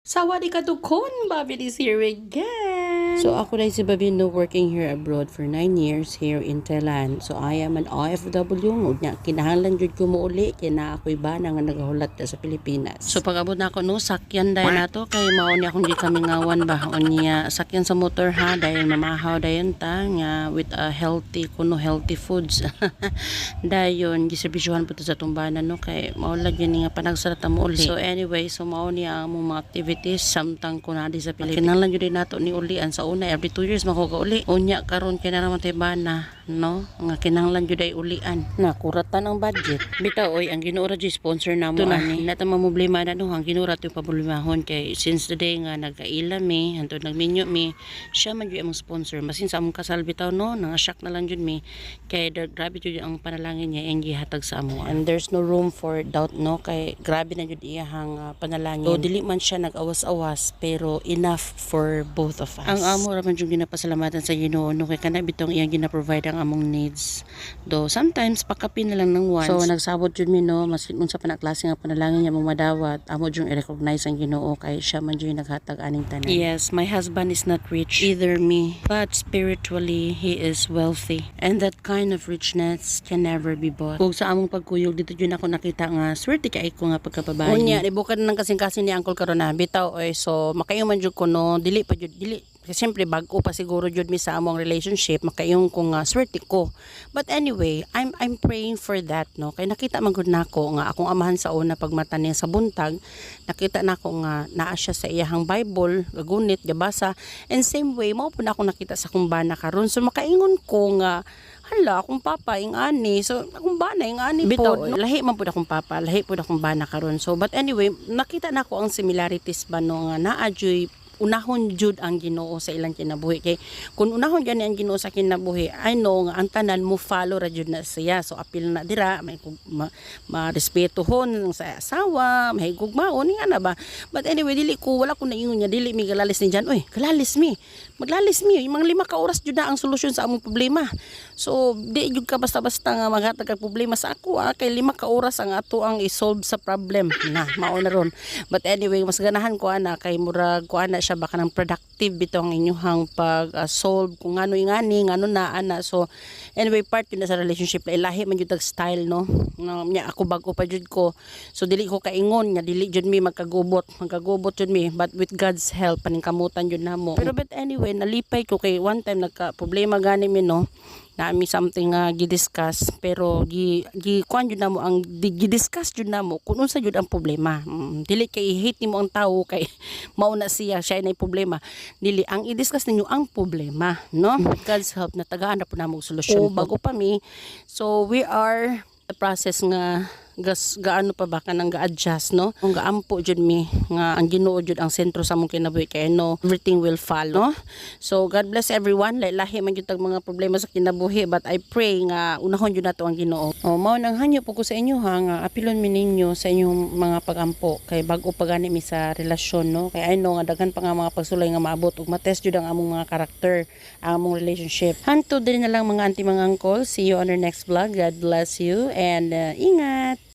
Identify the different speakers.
Speaker 1: Sawadee ka tukon, Bobby is here again. So ako na si Babino working here abroad for 9 years here in Thailand. So I am an OFW. Nga kinahanglan jud ko mo uli kina ako'y bana nga nagahulat sa Pilipinas. So pag-abot na ako no, sakyan dahil na to kay mao ni akong di kami ngawan ba unya sakyan sa motor ha dahil mamahaw dayon ta nga with a healthy kuno healthy foods. Dayon giserbisyuhan po to sa tumbanan no kay mao lagyan nga panagsarat mo uli. So anyway, so mao ni ang mga activities samtang ko na di sa Pilipinas. Kinahanglan jud nato ni ulian sa una every 2 years makuga uli. Unya karon kay na naman tay bana no nga kinahanglan jud ay ulian. Na kuratan ang budget. Bitaw oy ang Ginoo ra jud sponsor namo ani. Nata problema na no ang Ginoo ra to pabulimahon kay since the day nga nagkaila mi hantod nagminyo mi siya man jud among sponsor. Masin sa among kasal bitaw no nanga shock na lang jud mi kay grabe jud ang panalangin niya ang gihatag sa amo. And there's no room for doubt no kay grabe na jud iyahang panalangin. So dili man siya nag-awas-awas pero enough for both of us. Ang amo ra man jud ginapasalamatan sa Ginoo no kay kana bitong iyang gina-provide ang among needs. Do sometimes pakapin na lang ng once. So nagsabot jud mi no maski unsa pa na klase nga panalangin niya mong madawat amo jud i-recognize ang Ginoo kay siya man jud naghatag aning tanan. Yes, my husband is not rich either me, but spiritually he is wealthy and that kind of richness can never be bought. Ug sa among pagkuyog dito jud ako nakita nga swerte kay ko nga pagkababae. Unya ibukad nang kasing-kasing ni Uncle karon na bitaw oy so makayuman jud ko no dili pa jud dili kasi siyempre bago pa siguro jud mi sa among relationship makayong kung swerte ko. But anyway, I'm praying for that no. Kay nakita man gud nako nga akong amahan sa una pagmata niya sa buntag, nakita nako nga naa siya sa iyahang Bible, gagunit, gabasa. And same way mao po na ako nakita sa akong bana karon. So makaingon ko nga hala akong papa ing ani. So akong bana ing ani po. No? Lahi man pud akong papa, lahi pud akong bana karon. So but anyway, nakita nako ang similarities ba no nga naa joy unahon jud ang Ginoo sa ilang kinabuhi kay kung unahon gani ang Ginoo sa kinabuhi I know nga ang tanan mo follow ra jud na siya so apil na dira may respetuhon sa asawa may gugmaon nga na ba. But anyway dili ko wala ko naingon niya dili mi galalis ni Jan oy galalis mi maglalis mi mga 5 ka oras jud na ang solusyon sa among problema. So di jud ka basta-basta nga maghatag og problema sa ako kay 5 ka oras ang ato ang i-solve sa problem na mao na ron. But anyway mas ganahan ko ana kay murag ko ana siya baka ng productive bitong inyuhang pag-solve kung ano yung ngano na ana. So anyway part yun na sa relationship lahi man jud tag style no nya ako bago pa jud ko so dili ko kaingon nga dili jud mi magkagubot jud mi but with God's help paningkamutan jud namo. Pero but anyway nalipay ko kay one time nagka problema gani mi no nami something gidiscuss pero kuan jud namo ang gidiscuss jud namo kung unsa jud ang problema. Dili kay i-hate nimo ang tawo kay mao na siya na problema dili ang i-discuss ninyo ang problema no. God's help na tagaan na po namo solusyon bago pa mi. So we are the process nga gaano pa ba kanang ga-adjust no kung gaampo jud mi nga ang Ginoo jud ang sentro sa among kinabuhi kay no everything will follow. So God bless everyone lahi man jud tag mga problema sa kinabuhi but I pray nga unahon jud nato ang Ginoo. Mao nang hanyo po ko sa inyo ha nga apilon mi ninyo sa inyong mga pagampo kay bag-o pa gani mi sa relasyon no kay I know nga daghan pa nga mga pagsulay nga maabot ug matest jud ang among mga karakter ang among relationship. Hanto din na lang mga auntie mga uncle, see you on our next vlog. God bless you and ingat.